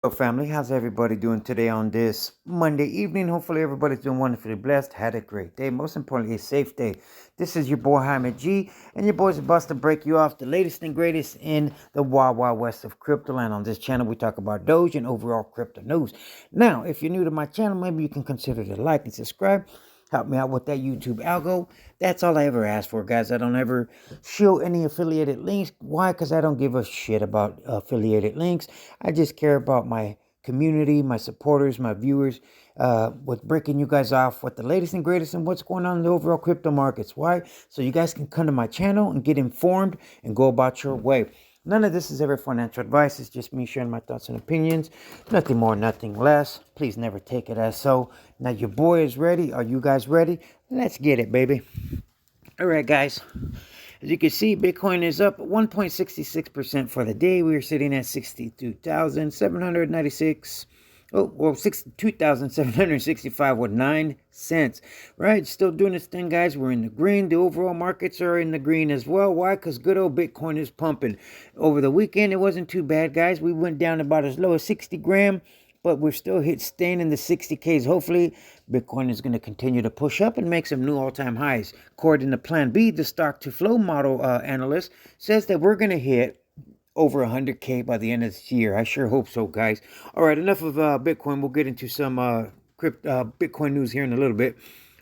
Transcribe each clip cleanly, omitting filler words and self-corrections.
Hello, family. How's everybody doing today on this Monday evening? Hopefully, everybody's doing wonderfully blessed. Had a great day. Most importantly, a safe day. This is your boy, Jaime G, and your boy's about to break you off the latest and greatest in the Wild Wild West of crypto land. On this channel, we talk about Doge and overall crypto news. Now, if you're new to my channel, maybe you can consider to like and subscribe. Help me out with that YouTube algo. That's all I ever ask for, guys. I don't ever show any affiliated links. Why? Because I don't give a shit about affiliated links. I just care about my community, my supporters, my viewers, with breaking you guys off with the latest and greatest and what's going on in the overall crypto markets. Why? So you guys can come to my channel and get informed and go about your way. None of this is ever financial advice. It's just me sharing my thoughts and opinions. Nothing more, nothing less. Please never take it as so. Now your boy is ready. Are you guys ready? Let's get it, baby. All right, guys. As you can see, Bitcoin is up 1.66% for the day. We are sitting at 62,796. Oh, well, 62,765 with 9 cents. Right? Still doing its thing, guys. We're in the green. The overall markets are in the green as well. Why? Because good old Bitcoin is pumping. Over the weekend, it wasn't too bad, guys. We went down about as low as 60 gram, but we're still staying in the 60Ks. Hopefully, Bitcoin is going to continue to push up and make some new all-time highs. According to Plan B, the stock to flow model analyst says that we're going to hit over 100K by the end of this year. I sure hope so, guys. All right, enough of Bitcoin. We'll get into some Bitcoin news here in a little bit.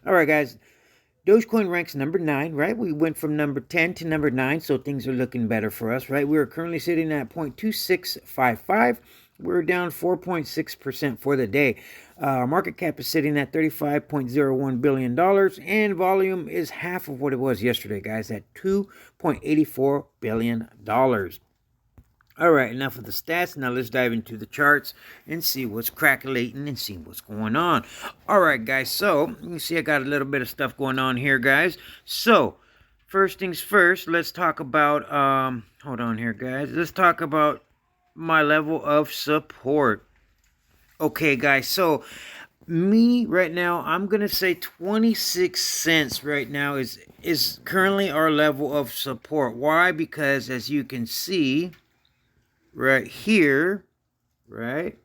All right, guys. Dogecoin ranks number 9, right? We went from number 10 to number 9, so things are looking better for us, right? We are currently sitting at 0.2655. We're down 4.6% for the day. Our market cap is sitting at $35.01 billion, and volume is half of what it was yesterday, guys, at $2.84 billion. All right, enough of the stats. Now let's dive into the charts and see what's crackling and see what's going on. All right, guys. So you can see I got a little bit of stuff going on here, guys. So first things first, let's talk about hold on here, guys. Let's talk about my level of support. Okay, guys. So me right now, I'm gonna say 26 cents right now is currently our level of support. Why? Because as you can see right here, right,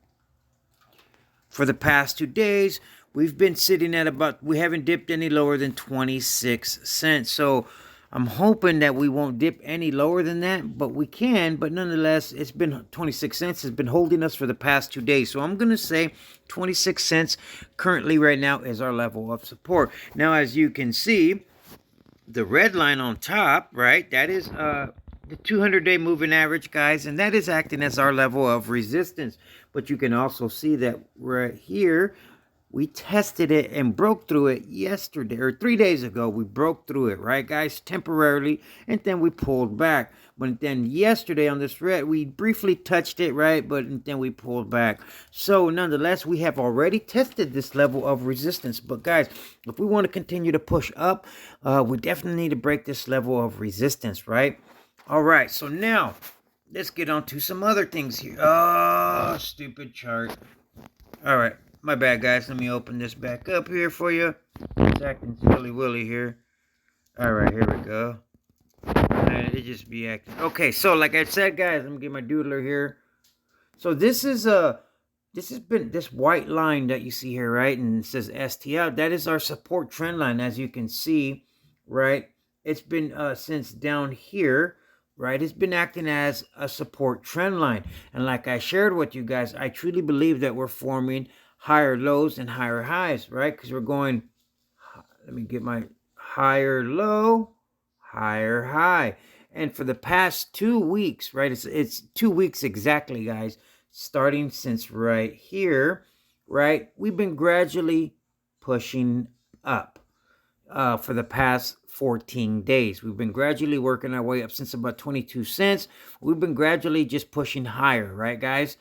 for the past 2 days, we've been sitting at about, we haven't dipped any lower than 26 cents. So I'm hoping that we won't dip any lower than that, but we can. But nonetheless, it's been 26 cents. It's been holding us for the past 2 days. So I'm going to say 26 cents currently right now is our level of support. Now, as you can see, the red line on top, right, that is the 200-day moving average, guys, and that is acting as our level of resistance. But you can also see that right here, we tested it and broke through it yesterday, or 3 days ago. We broke through it, right, guys, temporarily, and then we pulled back. But then yesterday on this red, we briefly touched it, right, but then we pulled back. So nonetheless, we have already tested this level of resistance. But guys, if we want to continue to push up, we definitely need to break this level of resistance, right? All right, so now let's get on to some other things here. Oh, stupid chart. All right. My bad, guys. Let me open this back up here for you. It's acting silly willy here. All right, here we go. It just be acting. Okay, so like I said, guys, let me get my doodler here. So this has been this white line that you see here, right? And it says STL. That is our support trend line, as you can see, right? It's been since down here, right? It's been acting as a support trend line. And like I shared with you guys, I truly believe that we're forming higher lows and higher highs, right? Because we're going, let me get my higher low, higher high. And for the past 2 weeks, right? It's 2 weeks exactly, guys, starting since right here, right? We've been gradually pushing up for the past 14 days. We've been gradually working our way up since about 22 cents. We've been gradually just pushing higher, right, guys?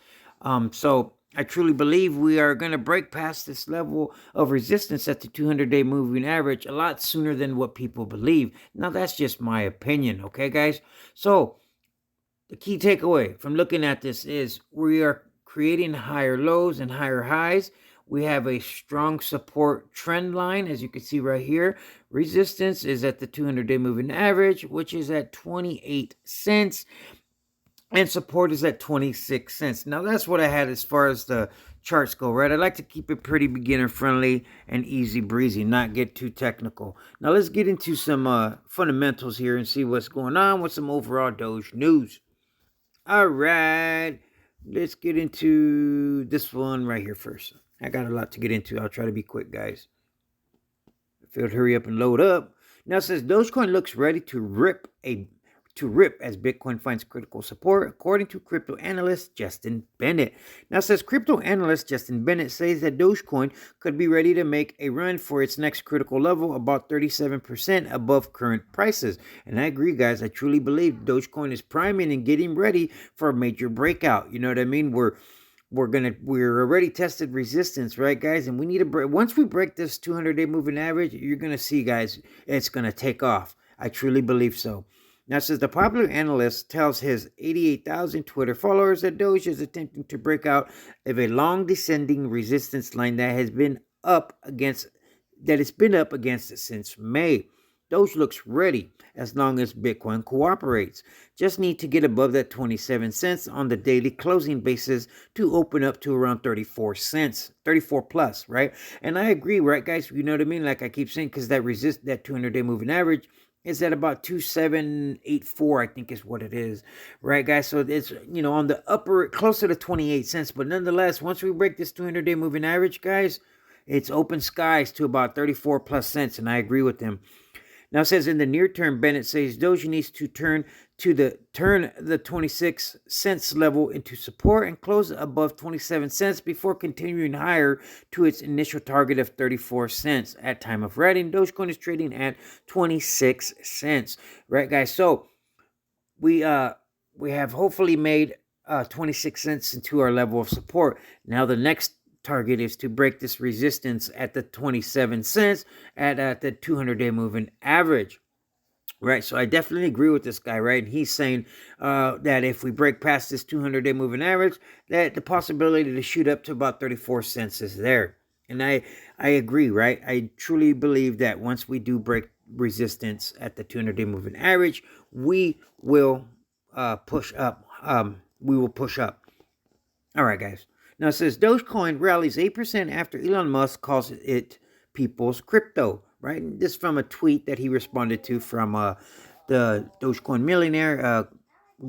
So I truly believe we are going to break past this level of resistance at the 200-day moving average a lot sooner than what people believe. Now, that's just my opinion, okay, guys? So the key takeaway from looking at this is we are creating higher lows and higher highs. We have a strong support trend line, as you can see right here. Resistance is at the 200-day moving average, which is at 28 cents. and support is at 26 cents. Now that's what I had as far as the charts go, right? I like to keep it pretty beginner friendly and easy breezy, not get too technical. Now let's get into some fundamentals here and see what's going on with some overall Doge news. All right, let's get into this one right here first. I got a lot to get into. I'll try to be quick, guys. If it'll hurry up and load up. Now it says Dogecoin looks ready to rip as Bitcoin finds critical support, according to crypto analyst Justin Bennett. Now it says crypto analyst Justin Bennett says that Dogecoin could be ready to make a run for its next critical level, about 37% above current prices. And I agree, guys. I truly believe Dogecoin is priming and getting ready for a major breakout. You know what I mean? We're already tested resistance, right, guys? And we need to break. Once we break this 200-day moving average, you're gonna see, guys, it's gonna take off. I truly believe so. Now, it says the popular analyst tells his 88,000 Twitter followers that Doge is attempting to break out of a long descending resistance line that has been up against it since May. Doge looks ready as long as Bitcoin cooperates. Just need to get above that 27 cents on the daily closing basis to open up to around 34 cents, 34 plus, right? And I agree, right, guys? You know what I mean? Like I keep saying, because that 200-day moving average is at about 2784, I think is what it is, right, guys? So it's, on the upper, closer to 28 cents. But nonetheless, once we break this 200-day moving average, guys, it's open skies to about 34 plus cents, and I agree with them. Now it says in the near term, Bennett says Doge needs to turn the 26 cents level into support and close above 27 cents before continuing higher to its initial target of 34 cents. At time of writing, Dogecoin is trading at 26 cents. Right, guys? So we have hopefully made 26 cents into our level of support. Now the next target is to break this resistance at the 27 cents at the 200-day moving average. Right, so I definitely agree with this guy, right? He's saying that if we break past this 200-day moving average, that the possibility to shoot up to about 34 cents is there. And I agree, right? I truly believe that once we do break resistance at the 200-day moving average, we will push up. We will push up. All right, guys. Now it says Dogecoin rallies 8% after Elon Musk calls it people's crypto, right? And this from a tweet that he responded to from the Dogecoin millionaire,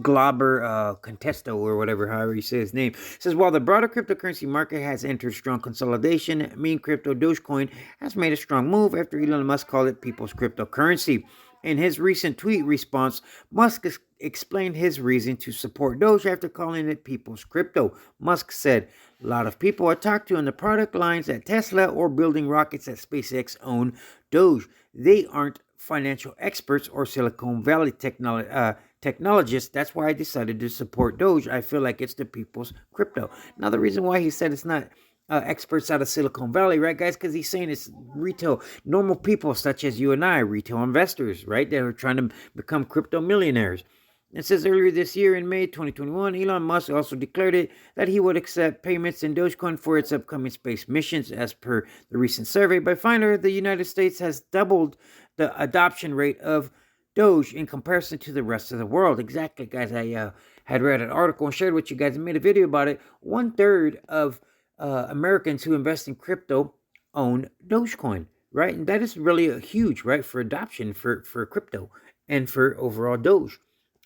Glauber Contesto, or whatever, however you say his name. It says, while the broader cryptocurrency market has entered strong consolidation, meme crypto Dogecoin has made a strong move after Elon Musk called it people's cryptocurrency. In his recent tweet response, Musk explained his reason to support Doge after calling it people's crypto. Musk said, a lot of people I talk to in the product lines at Tesla or building rockets at SpaceX own Doge. They aren't financial experts or Silicon Valley technologists. That's why I decided to support Doge. I feel like it's the people's crypto. Now, the reason why he said it's not experts out of Silicon Valley, right, guys? Because he's saying it's retail, normal people such as you and I, retail investors, right? That are trying to become crypto millionaires. It says earlier this year in May 2021, Elon Musk also declared that he would accept payments in Dogecoin for its upcoming space missions. As per the recent survey by Finder, the United States has doubled the adoption rate of Doge in comparison to the rest of the world. Exactly, guys. I had read an article and shared with you guys and made a video about it. 1/3 of Americans who invest in crypto own Dogecoin, right? And that is really a huge, right, for adoption for crypto and for overall Doge.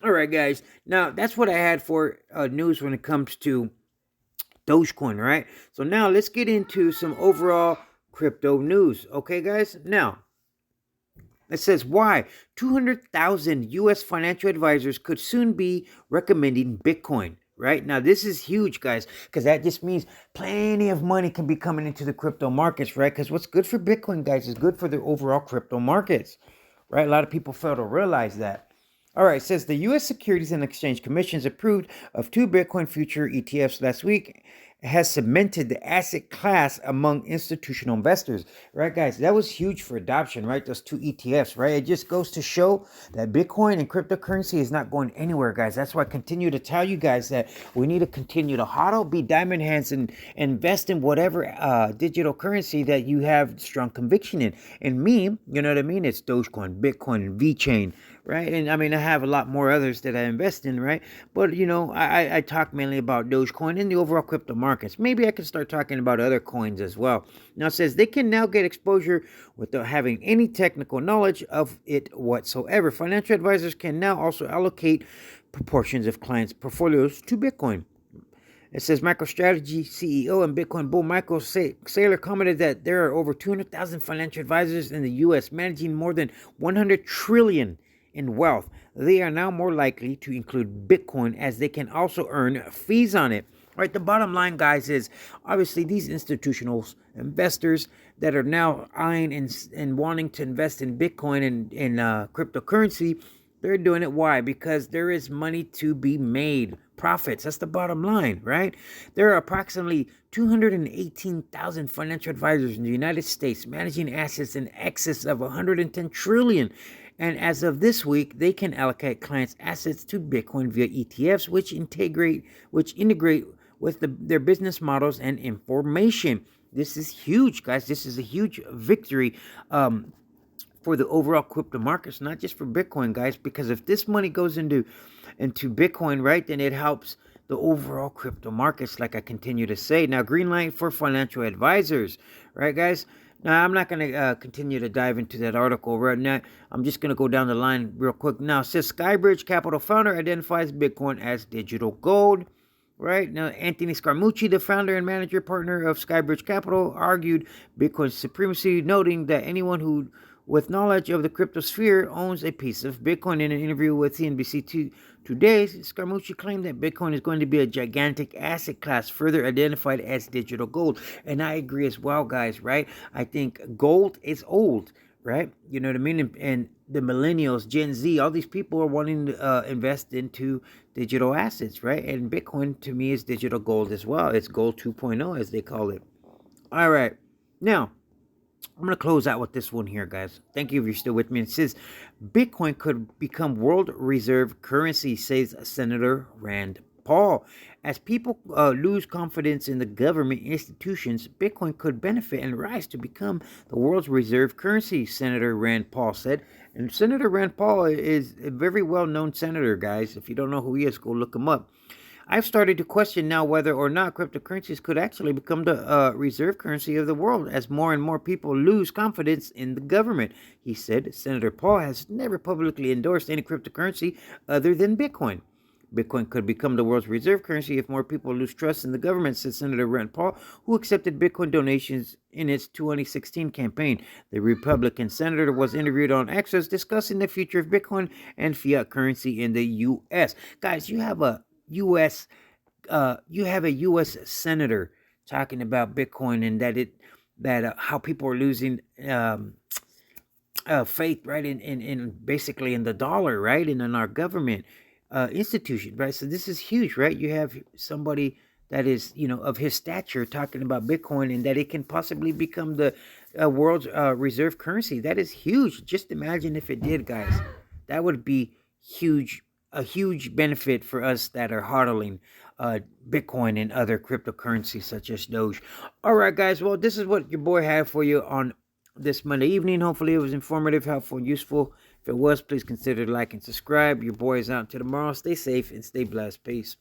All right, guys. Now, that's what I had for news when it comes to Dogecoin, right? So now let's get into some overall crypto news. Okay, guys? Now, it says why 200,000 U.S. financial advisors could soon be recommending Bitcoin. Right now, this is huge, guys, because that just means plenty of money can be coming into the crypto markets, right? Because what's good for Bitcoin, guys, is good for the overall crypto markets, right? A lot of people fail to realize that. All right, it says the U.S. Securities and Exchange Commission approved of 2 Bitcoin future ETFs last week, has cemented the asset class among institutional investors, right, guys? That was huge for adoption, right? Those two ETFs, right? It just goes to show that Bitcoin and cryptocurrency is not going anywhere, guys. That's why I continue to tell you guys that we need to continue to hodl, be diamond hands, and invest in whatever digital currency that you have strong conviction in. And me, you know what I mean? It's Dogecoin, Bitcoin, and VeChain, right? And I mean, I have a lot more others that I invest in, right? But, you know, I talk mainly about Dogecoin and the overall crypto markets. Maybe I can start talking about other coins as well. Now, it says they can now get exposure without having any technical knowledge of it whatsoever. Financial advisors can now also allocate proportions of clients' portfolios to Bitcoin. It says MicroStrategy CEO and Bitcoin bull Michael Saylor commented that there are over 200,000 financial advisors in the U.S. managing more than 100 trillion in wealth. They are now more likely to include Bitcoin as they can also earn fees on it. All right, the bottom line, guys, is obviously these institutional investors that are now eyeing and wanting to invest in Bitcoin and in cryptocurrency, they're doing it. Why? Because there is money to be made. Profits. That's the bottom line, right? There are approximately 218,000 financial advisors in the United States managing assets in excess of 110 trillion. And as of this week, they can allocate clients' assets to Bitcoin via ETFs, which integrate with their business models and information. This is huge, guys. This is a huge victory for the overall crypto markets, not just for Bitcoin, guys, because if this money goes into Bitcoin, right, then it helps the overall crypto markets, like I continue to say. Now, green light for financial advisors, right, guys? Now, I'm not going to continue to dive into that article right now. I'm just going to go down the line real quick. Now, it says Skybridge Capital founder identifies Bitcoin as digital gold. Right now, Anthony Scaramucci, the founder and manager partner of Skybridge Capital, argued Bitcoin's supremacy, noting that anyone who with knowledge of the crypto sphere owns a piece of Bitcoin. In an interview with CNBC today, Scaramucci claimed that Bitcoin is going to be a gigantic asset class, further identified as digital gold. And I agree as well, guys, right? I think gold is old, right? You know what I mean? And the millennials, Gen Z, all these people are wanting to invest into digital assets, right? And Bitcoin, to me, is digital gold as well. It's gold 2.0, as they call it. All right. Now, I'm going to close out with this one here, guys. Thank you if you're still with me. It says, Bitcoin could become world reserve currency, says Senator Rand Paul. As people lose confidence in the government institutions, Bitcoin could benefit and rise to become the world's reserve currency, Senator Rand Paul said. And Senator Rand Paul is a very well-known senator, guys. If you don't know who he is, go look him up. I've started to question now whether or not cryptocurrencies could actually become the reserve currency of the world as more and more people lose confidence in the government, he said. Senator Paul has never publicly endorsed any cryptocurrency other than Bitcoin. Bitcoin could become the world's reserve currency if more people lose trust in the government, said Senator Rand Paul, who accepted Bitcoin donations in its 2016 campaign. The Republican senator was interviewed on Access discussing the future of Bitcoin and fiat currency in the U.S. Guys, you have a U.S. senator talking about Bitcoin and that how people are losing faith, right, in basically in the dollar, right, and in our government institution, right. So this is huge, right? You have somebody that is, of his stature talking about Bitcoin and that it can possibly become the world's reserve currency. That is huge. Just imagine if it did, guys. That would be huge. A huge benefit for us that are hodling Bitcoin and other cryptocurrencies such as Doge. All right, guys. Well, this is what your boy had for you on this Monday evening. Hopefully it was informative, helpful, and useful. If it was, please consider to like and subscribe. Your boy is out until tomorrow. Stay safe and stay blessed. Peace.